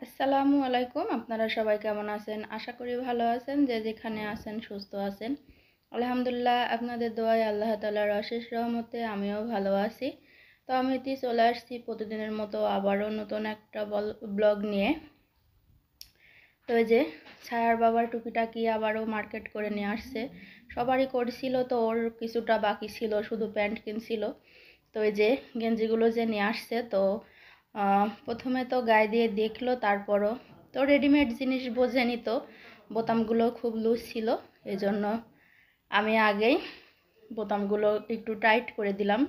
আসসালামু আলাইকুম। আপনারা সবাই কেমন আছেন? আশা করি ভালো আছেন। যে যেখানে আছেন সুস্থ আছেন। আলহামদুলিল্লাহ, আপনাদের দোয়ায় আল্লাহ তাআলার অশেষ রহমতে আমিও ভালো আছি। তো আমি চলে আসছি প্রতিদিনের মতো আবারও নতুন একটা ব্লগ নিয়ে। তো এই যে ছায়ার বাবার টুপিটাকি আবারও মার্কেট করে নিয়ে আসছে। সবারই করছিল, তো ওর কিছুটা বাকি ছিল, শুধু প্যান্ট কিনছিল। তো এই যে গেঞ্জিগুলো যে নিয়ে আসছে, তো প্রথমে তো গায়ে দিয়ে দেখলো, তারপরও তো রেডিমেড জিনিস বোঝেনি, তো বোতামগুলো খুব লুজ ছিল, এজন্য আমি আগেই বোতামগুলো একটু টাইট করে দিলাম।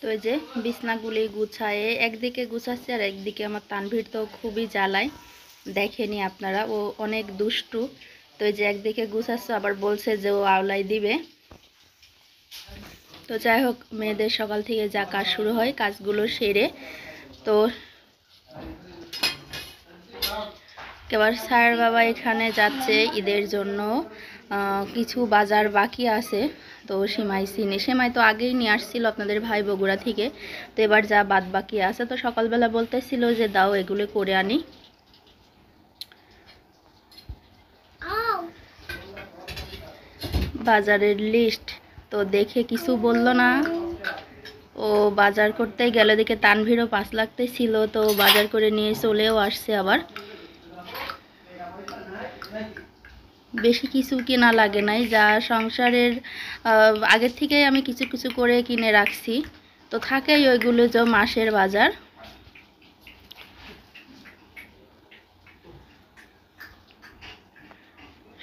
তো এই যে বিছনাগুলি গুছায়ে একদিকে গুছাচ্ছে, আর একদিকে আমার তানভীর তো খুবই জ্বালায়, দেখেনি আপনারা, ও অনেক দুষ্টু। তো এই যে একদিকে গুছাচ্ছে, আবার বলছে যে ও আওলাই দিবে। তো যাই হোক, মেয়েদের সকাল থেকে যা কাজ শুরু হয় কাজগুলো সেরে, তো এবার স্যার বাবা এখানে যাচ্ছে ঈদের জন্য, কিছু বাজার বাকি আছে। তো সেমাই তো আগেই নিয়ে আসছিল আপনাদের ভাই বগুড়া থেকে। তো এবার যা বাদ বাকি আছে, তো সকালবেলা বলতেছিল যে দাও এগুলো করে আনি। বাজারের লিস্ট তো দেখে কিছু বলল না। ও বাজার করতেই গেল, দিকে তানভীরও 5 লাগতেছিল, তো বাজার করে নিয়ে চলেও আসছে। আবার বেশি কিছু কেনা লাগে নাই, যা সংসারের আগের থেকেই আমি কিছু কিছু করে কিনে রাখছি, তো থাকেই ওইগুলো যে মাসের বাজার।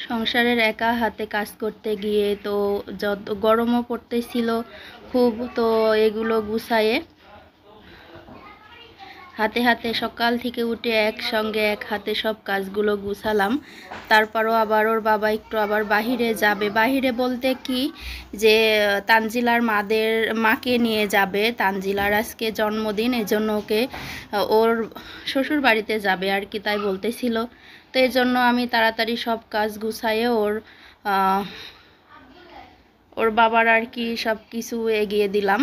সংসারের একা হাতে কাজ করতে গিয়ে তো যত গরমও পড়তেছিল খুব, তো এগুলো গুছায়ে হাতে হাতে সকাল থেকে উঠে একসঙ্গে এক হাতে সব কাজগুলো গুছালাম। তারপরও আবার ওর বাবা একটু আবার বাহিরে যাবে, বাহিরে বলতে কি যে তানজিলার মাকে নিয়ে যাবে। তানজিলার আজকে জন্মদিন, এজন্য ওকে ওর শ্বশুর বাড়িতে যাবে আর কি, তাই বলতেছিল। তো এই জন্য আমি তাড়াতাড়ি সব কাজ গুছায়ে ওর বাবার আর কি সব কিছু এগিয়ে দিলাম।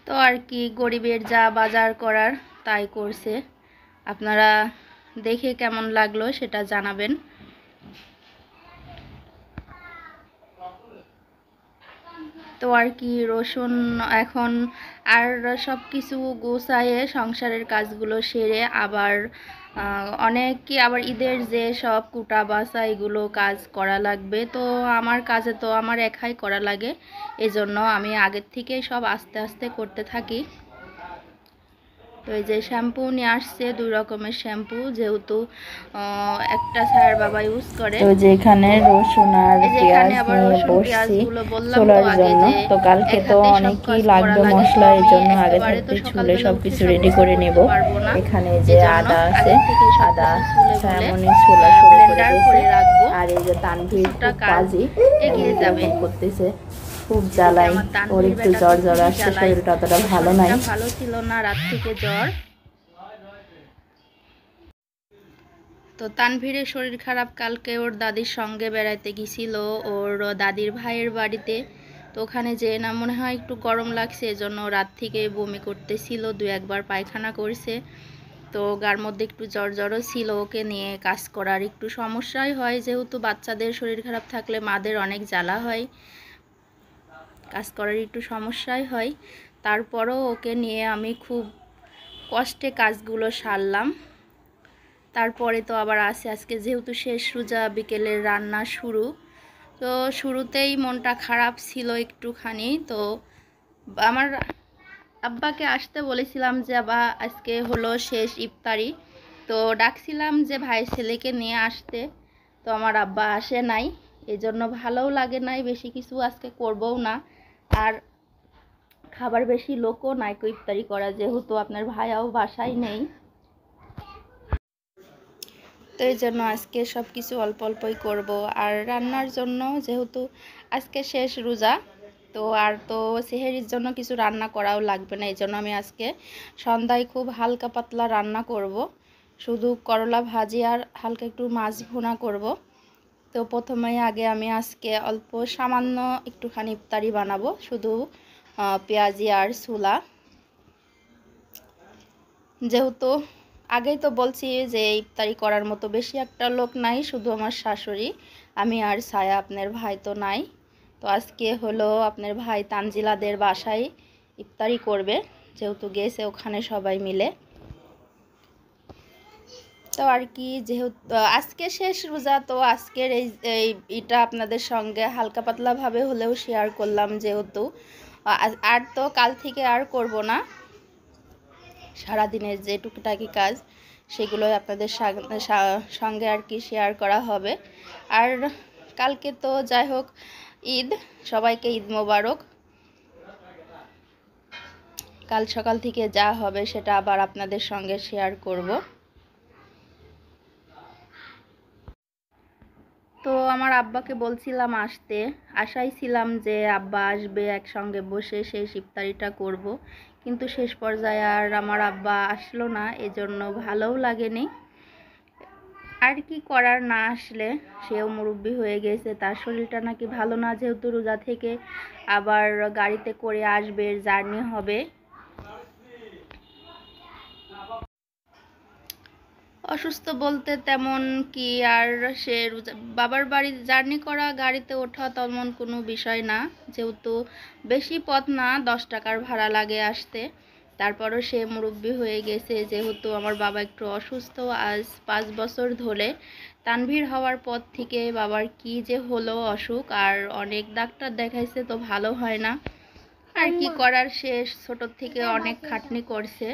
তো আর কি, গরিবের যা বাজার করার তাই করছে। আপনারা দেখে কেমন লাগলো সেটা জানাবেন। তো আর কি, রসুন এখন আর সব কিছু গোছায়ে সংসারের কাজগুলো সেরে আবার অনেকে আবার ঈদের যে সব কুটা বাছা এগুলো কাজ করা লাগবে। তো আমার কাজে তো আমার একাই করা লাগে, এজন্য আমি আগের থেকেই সব আস্তে আস্তে করতে থাকি। তো এই যে শ্যাম্পু নিয়ে আসছে, 2 রকমের শ্যাম্পু, যেহেতু একটা স্যার বাবা ইউজ করে। তো যেখানে রসুন আর পেঁয়াজ নিয়ে বসছি ছোলার জন্য। তো কালকে তো অনেকই লাগবে মশলা, এর জন্য আগে থাকতে ছুলে সবকিছু রেডি করে নেব। এখানে যে আদা আছে, আদা ছায়ামনি ছোলা শুরু করে দিয়েছে। আর এই যে তানভীর খুব কাজী, এগিয়ে যাবে করতেছে, খুব জ্বালাই। ওর একটু জ্বর আসছে, শরীরটা অতটা ভালো নাই, ভালো ছিল না, রাত থেকে জ্বর। তো তানভীরের শরীর খারাপ, কালকে ওর দাদির সঙ্গে বেড়াইতে গেছিল ওর দাদির ভাইয়ের বাড়িতে। তো ওখানে যে না মনে হয় একটু গরম লাগছে, এজন্য রাত থেকে বমি করতেছিল, 2-1 বার পায়খানা করছে। তো গার মধ্যে একটু জ্বরও ছিল, ওকে নিয়ে কাজ করার একটু সমস্যাই হয়, যেহেতু বাচ্চাদের শরীর খারাপ থাকলে মাদের অনেক জ্বালা হয়, কাজ করার একটু সমস্যাই হয়। তারপরও ওকে নিয়ে আমি খুব কষ্টে কাজগুলো সারলাম। তারপরে তো আবার আজকে যেহেতু শেষ রোজা, বিকেলের রান্না শুরু। তো শুরুতেই মনটা খারাপ ছিল একটুখানি। তো আমার আব্বাকে আসতে বলেছিলাম যে আব্বা আজকে হলো শেষ ইফতারি, তো ডাকছিলাম যে ভাই ছেলেকে নিয়ে আসতে, তো আমার আব্বা আসে নাই, এজন্য ভালোও লাগে নাই, বেশি কিছু আজকে করবও না। আর খাবার বেশি লোকও নাইকো ইফতারি করা, যেহেতু আপনার ভাইয়াও বাসায় নেই, তো এই জন্য আজকে সব কিছু অল্প অল্পই করব। আর রান্নার জন্য যেহেতু আজকে শেষ রোজা, তো আর তো সেহেরির জন্য কিছু রান্না করাও লাগবে না, এই জন্য আমি আজকে সন্ধ্যায় খুব হালকা পাতলা রান্না করব, শুধু করলা ভাজি আর হালকা একটু মাছ ভুনা করব। তো প্রথমে আগে আমি আজকে অল্প সামান্য একটুখানি ইফতারি বানাবো, শুধু পেঁয়াজি আর ছোলা। যেহেতু আগেই তো বলছি যে ইফতারি করার মতো বেশি একটা লোক নাই, শুধু আমার শাশুড়ি, আমি আর ছায়া, আপনার ভাই তো নাই। তো আজকে হলো আপনার ভাই তানজিলাদের বাসায় ইফতারি করবে, যেহেতু গেছে ওখানে সবাই মিলে। তো আর কি, যেহেতু আজকে শেষ রোজা, তো আজকের এটা আপনাদের সঙ্গে হালকা পাতলাভাবে হলেও শেয়ার করলাম, যেহেতু আর তো কাল থেকে আর করব না, সারাদিনের যে টুকিটাকি কাজ সেগুলোই আপনাদের সঙ্গে আর কি শেয়ার করা হবে। আর কালকে তো যাই হোক ঈদ, সবাইকে ঈদ মোবারক। কাল সকাল থেকে যা হবে সেটা আবার আপনাদের সঙ্গে শেয়ার করব। তো আমার আব্বাকে বলছিলাম আসতে, আশাই ছিলাম যে আব্বা আসবে, একসঙ্গে বসে শেষ ইফতারিটা করব, কিন্তু শেষ পর্যায়ে আর আমার আব্বা আসলো না, এজন্য ভালোও লাগেনি। আর কি করার, না আসলে, সেও মুরব্বি হয়ে গেছে, তার শরীরটা নাকি ভালো না, যেহেতু রোজা থেকে আবার গাড়িতে করে আসবে, জার্নি হবে। অসুস্থ বলতে তেমন কি, আর সে বাবার বাড়ি জার্নি করা, গাড়িতে ওঠা তেমন কোনো বিষয় না, যেহেতু বেশি পথ না, 10 টাকার ভাড়া লাগে আসতে। তারপরও সে মুরব্বি হয়ে গেছে, যেহেতু আমার বাবা একটু অসুস্থ, আজ 5 বছর ধরে। তানভীর হওয়ার পর থেকে বাবার কি যে হলো অসুখ, আর অনেক ডাক্তার দেখাইছে, তো ভালো হয় না। আর কি করার, সে ছোটোর থেকে অনেক খাটনি করছে,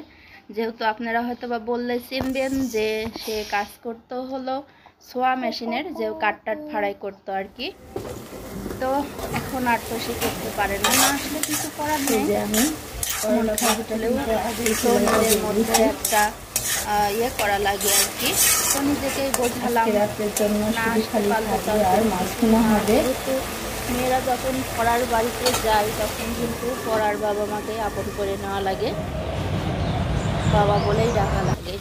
যেহেতু আপনারা হয়তো বা বললে চিনবেন যে সে কাজ করতো হলো সোয়া মেশিনের, যে কাঠ ফাড়াই করতো আর কি। তো এখন আর তো সে করতে পারে না, না আসলে কিছু করার নেই। আমি মধ্যে একটা ইয়ে করা লাগে আর কি, তো নিজেকেই বোঝালাম না আসতে পারলে তো মেয়েরা যখন পড়ার বাড়িতে যায়, তখন কিন্তু পড়ার বাবা মাকে আপন করে নেওয়া লাগে, বাবা বলেই ডাকা লাগে।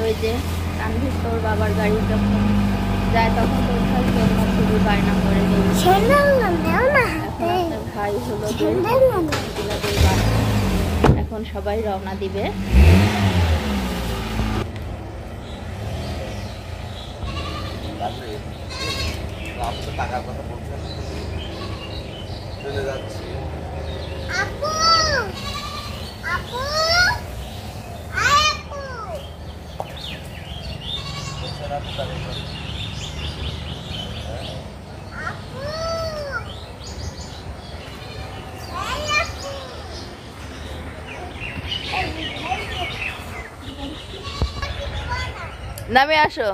ওই যে তানভীর তোর বাবার গাড়ি যখন যায়, তখন তো ওঠার জন্য খুবই বায়না করে নেই। ভাই হলো এখন সবাই রওনা দিবে। টাকার কথা বলছেন, চলে যাচ্ছি। নামে আসো।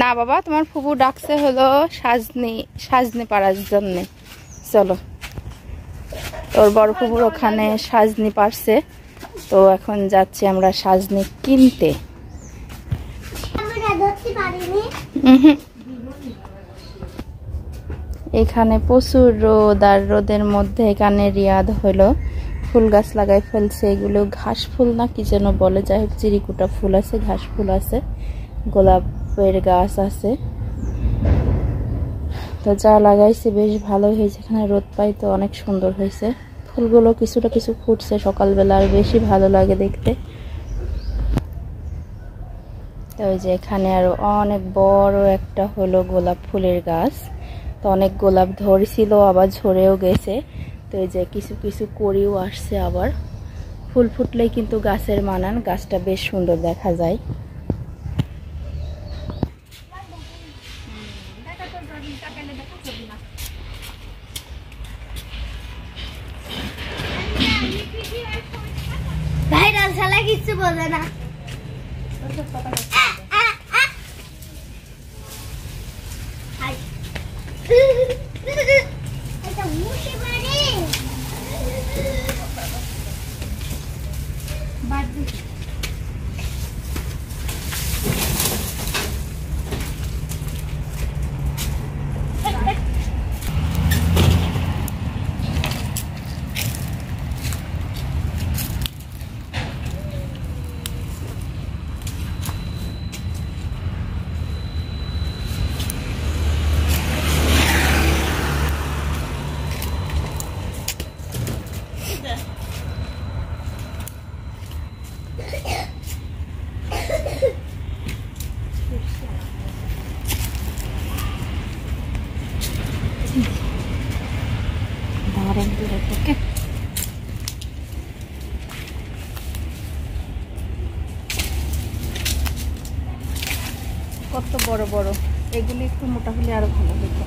না বাবা, তোমার ফুপু ডাকছে হলো সাজনি পাড়ার জন্যে, চলো। তোর বড় ফুপুর ওখানে সাজনি পারছে, তো এখন যাচ্ছি আমরা সাজনি কিনতে। এখানে প্রচুর রোদ, আর রোদের মধ্যে এখানে রিয়াদ হলো ফুল গাছ লাগাই ফেলছে, এগুলো ঘাস ফুল না কি যেন বলে, যাই হোক চিরিকুটা ফুল আছে, ঘাস ফুল আছে, গোলাপের গাছ আছে, তো যা লাগাইছে বেশ ভালো হয়েছে, এখানে রোদ পাই তো অনেক সুন্দর হয়েছে, ফুলগুলো কিছুটা কিছু ফুটছে সকালবেলা, আর বেশি ভালো লাগে দেখতে। তো ওই যে এখানে আরো অনেক বড় একটা হলো গোলাপ ফুলের গাছ, তো অনেক গোলাপ ধরেছিল, আবার ঝরেও গেছে, তো এই যে কিছু কিছু করেও আসছে, আবার ফুল ফুটলেই কিন্তু গাছের মানান, গাছটা বেশ সুন্দর দেখা যায়। ভাইরাল শালা কিছু বলে না। এটা মুশি মারে বাদ দি। কত বড় বড়, এগুলি একটু মোটা হলে আরো ভালো হতো।